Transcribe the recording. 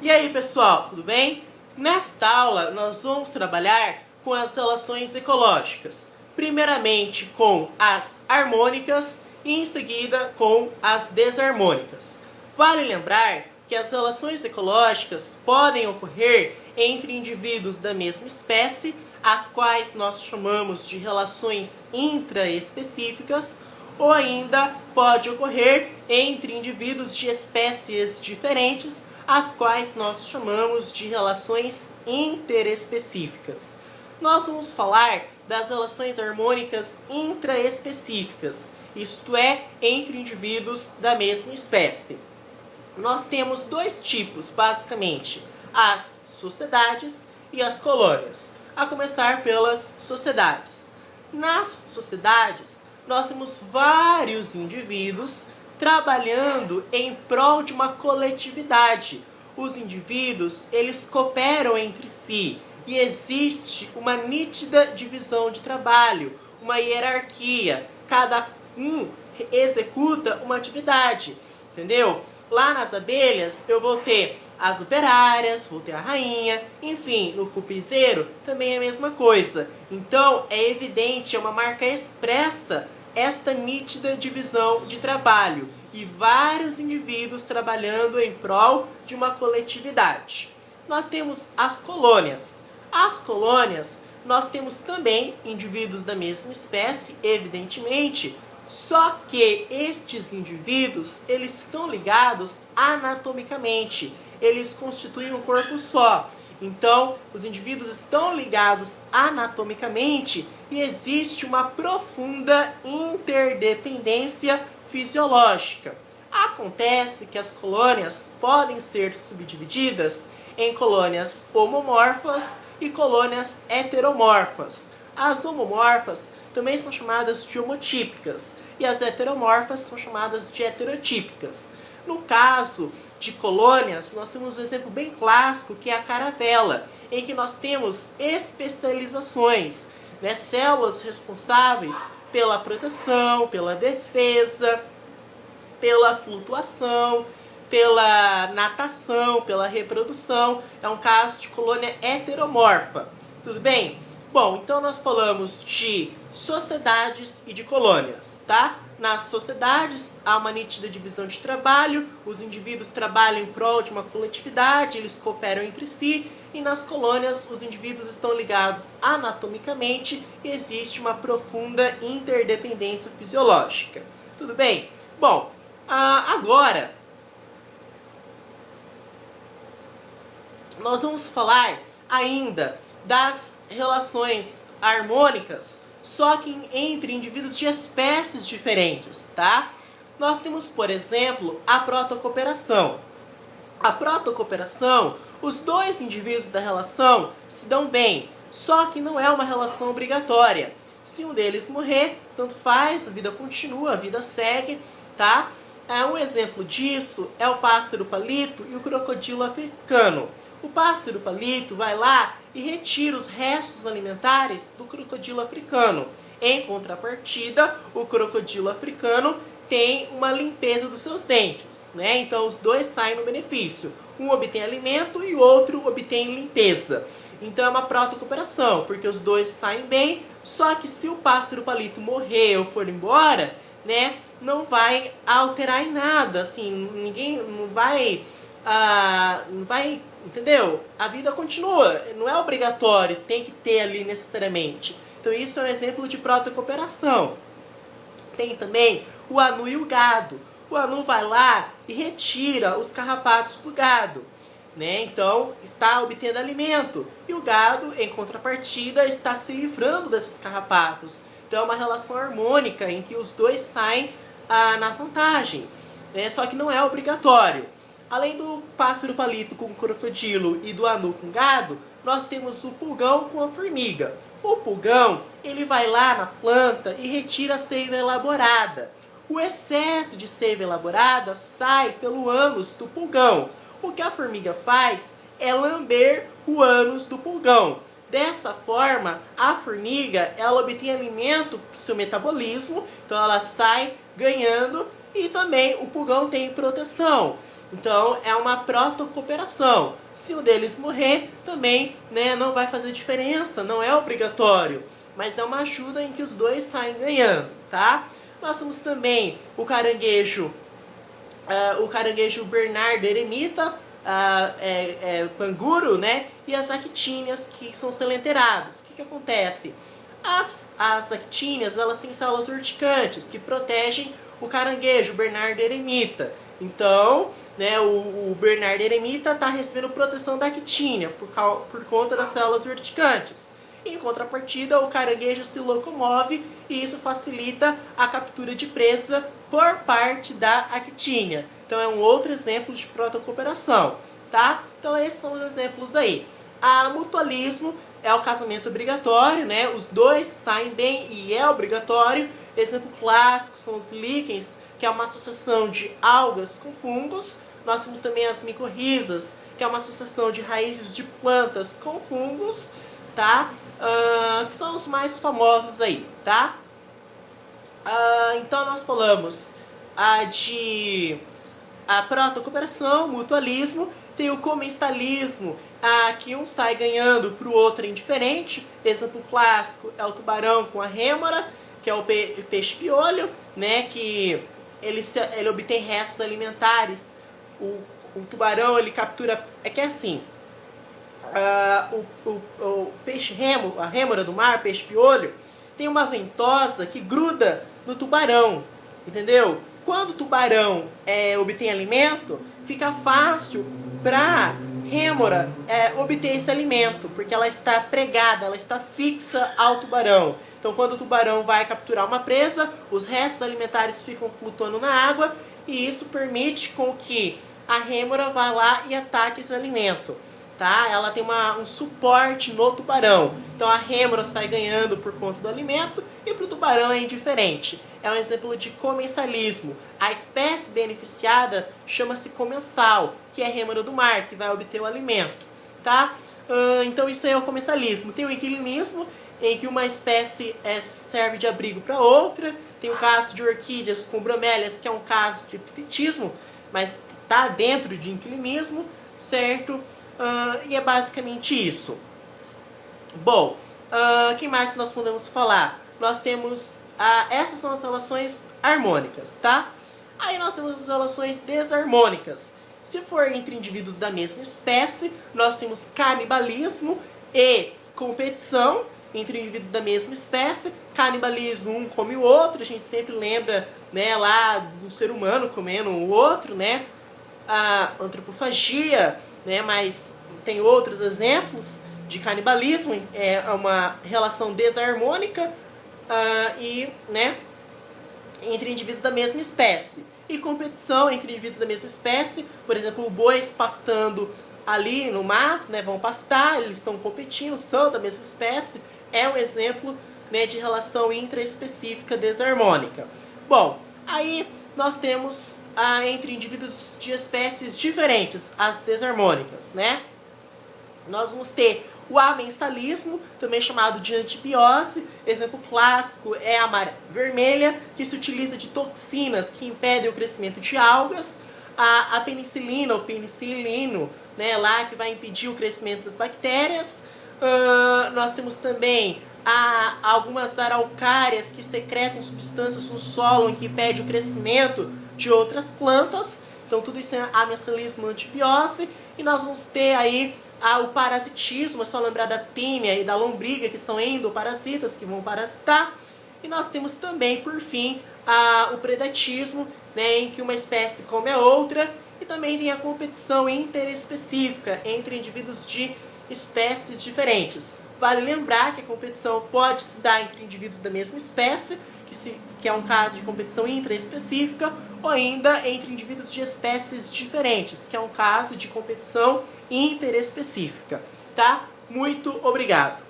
E aí pessoal, tudo bem? Nesta aula nós vamos trabalhar com as relações ecológicas. Primeiramente com as harmônicas e em seguida com as desarmônicas. Vale lembrar que as relações ecológicas podem ocorrer entre indivíduos da mesma espécie, as quais nós chamamos de relações intraespecíficas, ou ainda pode ocorrer entre indivíduos de espécies diferentes, as quais nós chamamos de relações interespecíficas. Nós vamos falar das relações harmônicas intraespecíficas, isto é, entre indivíduos da mesma espécie. Nós temos dois tipos, basicamente, as sociedades e as colônias. A começar pelas sociedades. Nas sociedades, nós temos vários indivíduos trabalhando em prol de uma coletividade. Os indivíduos, eles cooperam entre si e existe uma nítida divisão de trabalho, uma hierarquia. Cada um executa uma atividade, entendeu? Lá nas abelhas eu vou ter as operárias, vou ter a rainha, enfim, no cupizeiro também é a mesma coisa. Então é evidente, é uma marca expressa esta nítida divisão de trabalho e vários indivíduos trabalhando em prol de uma coletividade. Nós temos as colônias. As colônias, nós temos também indivíduos da mesma espécie, evidentemente, só que estes indivíduos, eles estão ligados anatomicamente, eles constituem um corpo só. Então, os indivíduos estão ligados anatomicamente e existe uma profunda interdependência fisiológica. Acontece que as colônias podem ser subdivididas em colônias homomorfas e colônias heteromorfas. As homomorfas também são chamadas de homotípicas e as heteromorfas são chamadas de heterotípicas. No caso de colônias, nós temos um exemplo bem clássico que é a caravela, em que nós temos especializações, né? Células responsáveis pela proteção, pela defesa, pela flutuação, pela natação, pela reprodução. É um caso de colônia heteromorfa. Tudo bem? Bom, então nós falamos de sociedades e de colônias, tá? Nas sociedades há uma nítida divisão de trabalho, os indivíduos trabalham em prol de uma coletividade, eles cooperam entre si, e nas colônias os indivíduos estão ligados anatomicamente e existe uma profunda interdependência fisiológica. Tudo bem? Bom, agora nós vamos falar ainda das relações harmônicas, só que entre indivíduos de espécies diferentes, tá? Nós temos, por exemplo, a protocooperação. A protocooperação, os dois indivíduos da relação se dão bem, só que não é uma relação obrigatória. Se um deles morrer, tanto faz, a vida continua, a vida segue, tá? Um exemplo disso é o pássaro palito e o crocodilo africano. O pássaro palito vai lá e retira os restos alimentares do crocodilo africano. Em contrapartida, o crocodilo africano tem uma limpeza dos seus dentes, né? Então os dois saem no benefício. Um obtém alimento e o outro obtém limpeza. Então é uma protocooperação, porque os dois saem bem, só que se o pássaro palito morrer ou for embora, né, não vai alterar em nada, assim, ninguém não vai, entendeu? A vida continua, não é obrigatório, tem que ter ali necessariamente. Então isso é um exemplo de protocooperação. Tem também o anu e o gado. O anu vai lá e retira os carrapatos do gado, né? Então está obtendo alimento. E o gado, em contrapartida, está se livrando desses carrapatos. Então é uma relação harmônica em que os dois saem na vantagem, né? Só que não é obrigatório. Além do pássaro palito com o crocodilo e do anu com o gado, nós temos o pulgão com a formiga. O pulgão, ele vai lá na planta e retira a seiva elaborada. O excesso de seiva elaborada sai pelo ânus do pulgão. O que a formiga faz é lamber o ânus do pulgão. Dessa forma, a formiga, ela obtém alimento para o seu metabolismo, então ela sai ganhando e também o pulgão tem proteção. Então é uma protocooperação. Se um deles morrer, também, né, não vai fazer diferença, não é obrigatório, mas é uma ajuda em que os dois saem ganhando, tá? Nós temos também o caranguejo Bernardo eremita, panguro, né? E as actínias, que são os telenterados. O que acontece? As actínias, elas têm células urticantes que protegem o caranguejo Bernardo eremita. Então, né, o Bernardo eremita está recebendo proteção da actínia por conta das células urticantes. Em contrapartida, o caranguejo se locomove e isso facilita a captura de presa por parte da actínia. Então é um outro exemplo de protocooperação, tá? Então esses são os exemplos aí. A mutualismo é o casamento obrigatório, né? Os dois saem bem e é obrigatório. Exemplo clássico são os líquens, que é uma associação de algas com fungos. Nós temos também as micorrizas, que é uma associação de raízes de plantas com fungos, tá? Que são os mais famosos aí, tá? Então nós falamos de a protocooperação, mutualismo, tem o comenstalismo, que um sai ganhando para o outro indiferente. Exemplo clássico é o tubarão com a rêmora, que é o peixe piolho, né, que ele obtém restos alimentares. O tubarão, ele captura... É que é assim, o peixe remo, a rêmora do mar, peixe piolho, tem uma ventosa que gruda no tubarão, entendeu? Quando o tubarão obtém alimento, fica fácil para rêmora obter esse alimento, porque ela está pregada, ela está fixa ao tubarão. Então, quando o tubarão vai capturar uma presa, os restos alimentares ficam flutuando na água e isso permite com que a rêmora vá lá e ataque esse alimento. Tá? Ela tem um suporte no tubarão. Então a rêmora sai ganhando por conta do alimento e para o tubarão é indiferente. É um exemplo de comensalismo. A espécie beneficiada chama-se comensal, que é a rêmora do mar, que vai obter o alimento. Tá? Então isso aí é o comensalismo. Tem o inquilinismo, em que uma espécie serve de abrigo para outra. Tem o caso de orquídeas com bromélias, que é um caso de epifetismo, mas está dentro de inquilinismo, certo? E é basicamente isso. Bom, que mais nós podemos falar? Nós temos... essas são as relações harmônicas, tá? Aí nós temos as relações desarmônicas. Se for entre indivíduos da mesma espécie, nós temos canibalismo e competição entre indivíduos da mesma espécie. Canibalismo, um come o outro. A gente sempre lembra, né, lá do ser humano comendo o outro, né? A antropofagia, né, mas tem outros exemplos de canibalismo. É uma relação desarmônica né, entre indivíduos da mesma espécie. E competição entre indivíduos da mesma espécie, por exemplo, bois pastando ali no mato, né, vão pastar, eles estão competindo, são da mesma espécie, é um exemplo, né, de relação intraespecífica desarmônica. Bom, aí nós temos entre indivíduos de espécies diferentes, as desarmônicas, né? Nós vamos ter o amensalismo, também chamado de antibiose. Exemplo clássico é a maré vermelha, que se utiliza de toxinas que impedem o crescimento de algas. A penicilina, ou penicilino, né, lá que vai impedir o crescimento das bactérias. Nós temos também algumas araucárias que secretam substâncias no solo em que impede o crescimento de outras plantas. Então tudo isso é amensalismo, antibiose. E nós vamos ter aí o parasitismo, é só lembrar da tênia e da lombriga, que são endoparasitas, que vão parasitar. E nós temos também, por fim, o predatismo, né, em que uma espécie come a outra. E também tem a competição interespecífica entre indivíduos de espécies diferentes. Vale lembrar que a competição pode se dar entre indivíduos da mesma espécie, que é um caso de competição intraespecífica, ou ainda entre indivíduos de espécies diferentes, que é um caso de competição interespecífica. Tá? Muito obrigado!